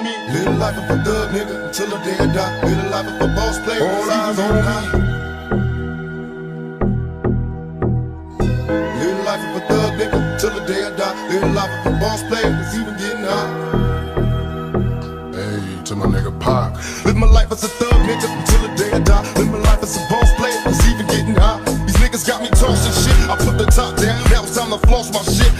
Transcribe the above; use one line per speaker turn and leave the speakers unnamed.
me. Live the life of a thug nigga until the day I die. Live the life of a boss player, all eyes on me. Live the life of a thug nigga till the day I die. Live the life of a boss player, it's even getting high. Hey, to my nigga Pac. Live my life as a thug nigga until the day I die. Live my life as a boss player, it's even getting high. These niggas got me tossing shit, I put the top down, now it's time to floss my shit.